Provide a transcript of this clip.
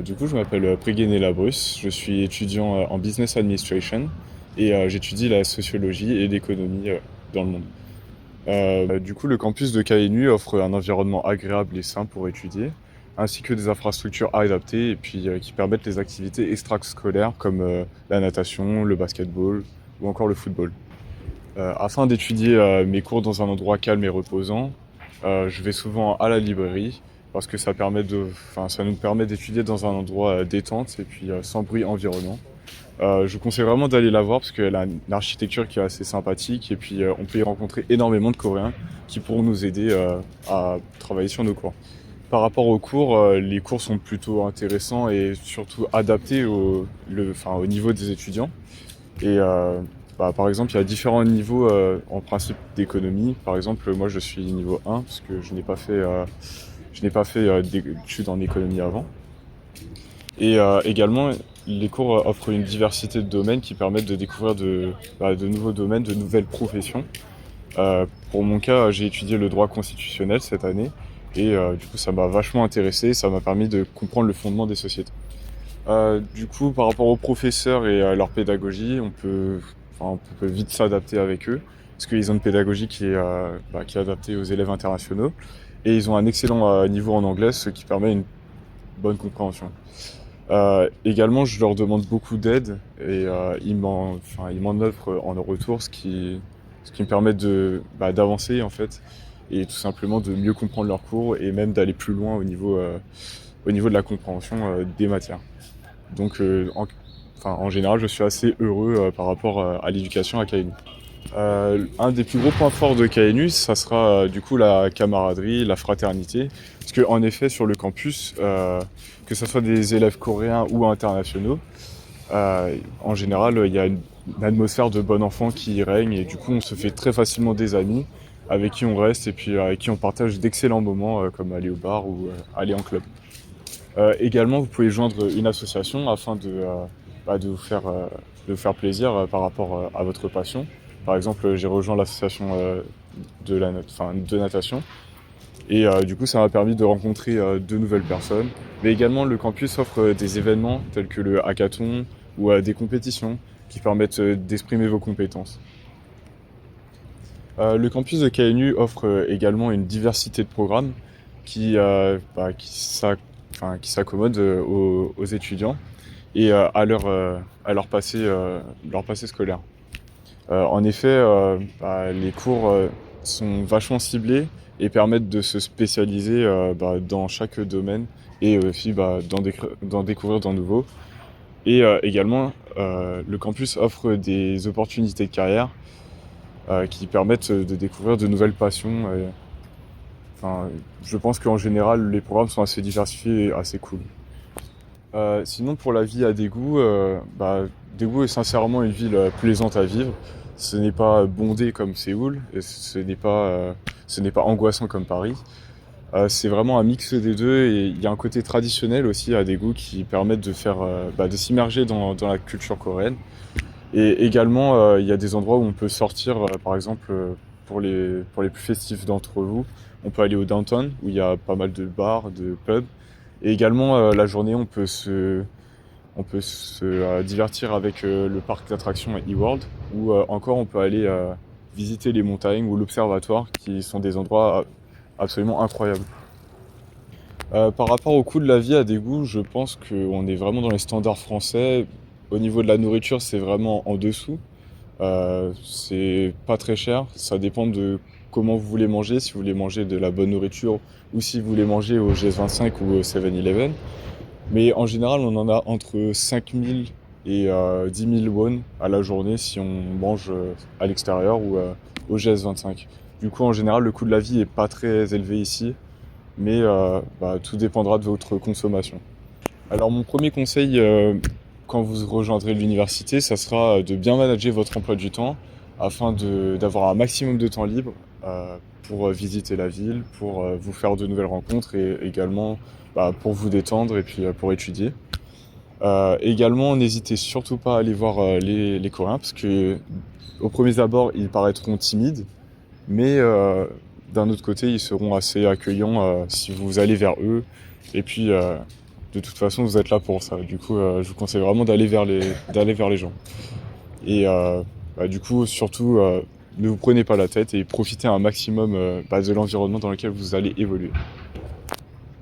Du coup, je m'appelle Préguéné Labrus, je suis étudiant en Business Administration et j'étudie la sociologie et l'économie dans le monde. Du coup, le campus de KNU offre un environnement agréable et sain pour étudier, ainsi que des infrastructures adaptées et puis qui permettent les activités extrascolaires comme la natation, le basketball ou encore le football. Afin d'étudier mes cours dans un endroit calme et reposant, je vais souvent à la librairie parce que ça nous permet d'étudier dans un endroit détente et puis sans bruit environnant. Je vous conseille vraiment d'aller la voir parce qu'elle a une architecture qui est assez sympathique et puis on peut y rencontrer énormément de Coréens qui pourront nous aider à travailler sur nos cours. Par rapport aux cours, les cours sont plutôt intéressants et surtout adaptés au niveau des étudiants. Et par exemple, il y a différents niveaux en principe d'économie. Par exemple, moi je suis niveau 1 parce que je n'ai pas fait d'études en économie avant. Et également, les cours offrent une diversité de domaines qui permettent de découvrir de nouveaux domaines, de nouvelles professions. Pour mon cas, j'ai étudié le droit constitutionnel cette année et du coup ça m'a vachement intéressé, ça m'a permis de comprendre le fondement des sociétés. Du coup, par rapport aux professeurs et à leur pédagogie, on peut vite s'adapter avec eux, parce qu'ils ont une pédagogie qui est adaptée aux élèves internationaux, et ils ont un excellent niveau en anglais, ce qui permet une bonne compréhension. Également, je leur demande beaucoup d'aide, et ils m'en offrent en retour, ce qui me permet d'avancer en fait, et tout simplement de mieux comprendre leurs cours, et même d'aller plus loin au niveau de la compréhension des matières. Donc, en général, je suis assez heureux par rapport à l'éducation à KNU. Un des plus gros points forts de KNU, ça sera du coup la camaraderie, la fraternité. Parce qu'en effet, sur le campus, que ce soit des élèves coréens ou internationaux, en général, il y a une atmosphère de bon enfant qui y règne et du coup, on se fait très facilement des amis avec qui on reste et puis avec qui on partage d'excellents moments comme aller au bar ou aller en club. Également, vous pouvez joindre une association afin de vous faire plaisir par rapport à votre passion. Par exemple, j'ai rejoint l'association de natation et du coup, ça m'a permis de rencontrer de nouvelles personnes. Mais également, le campus offre des événements tels que le hackathon ou des compétitions qui permettent d'exprimer vos compétences. Le campus de KNU offre également une diversité de programmes qui, euh, bah, qui s'a- qui s'accommodent aux étudiants et leur passé scolaire. En effet, les cours sont vachement ciblés et permettent de se spécialiser dans chaque domaine et aussi d'en découvrir d'un nouveau. Et également, le campus offre des opportunités de carrière qui permettent de découvrir de nouvelles passions. Enfin, je pense qu'en général, les programmes sont assez diversifiés et assez cool. Sinon, pour la vie à Daegu, Daegu est sincèrement une ville plaisante à vivre. Ce n'est pas bondé comme Séoul, et ce n'est pas angoissant comme Paris. C'est vraiment un mix des deux et il y a un côté traditionnel aussi à Daegu qui permet de s'immerger dans la culture coréenne. Et également, il y a des endroits où on peut sortir, par exemple, pour les plus festifs d'entre vous, on peut aller au downtown où il y a pas mal de bars, de pubs. Et également, la journée, on peut se divertir avec le parc d'attractions eWorld ou encore on peut aller visiter les montagnes ou l'observatoire qui sont des endroits absolument incroyables. Par rapport au coût de la vie à Daegu, je pense qu'on est vraiment dans les standards français. Au niveau de la nourriture, c'est vraiment en dessous. C'est pas très cher, ça dépend de comment vous voulez manger, si vous voulez manger de la bonne nourriture ou si vous voulez manger au GS25 ou au 7-Eleven. Mais en général, on en a entre 5 000 et 10 000 won à la journée si on mange à l'extérieur ou au GS25. Du coup, en général, le coût de la vie est pas très élevé ici, mais tout dépendra de votre consommation. Alors mon premier conseil quand vous rejoindrez l'université, ça sera de bien manager votre emploi du temps afin d'avoir un maximum de temps libre pour visiter la ville, pour vous faire de nouvelles rencontres et également pour vous détendre et puis pour étudier. Également, n'hésitez surtout pas à aller voir les Coréens parce que au premier abord, ils paraîtront timides, mais d'un autre côté, ils seront assez accueillants si vous allez vers eux. Et puis, de toute façon, vous êtes là pour ça. Du coup, je vous conseille vraiment d'aller vers les gens. Et du coup, surtout, ne vous prenez pas la tête et profitez un maximum de l'environnement dans lequel vous allez évoluer.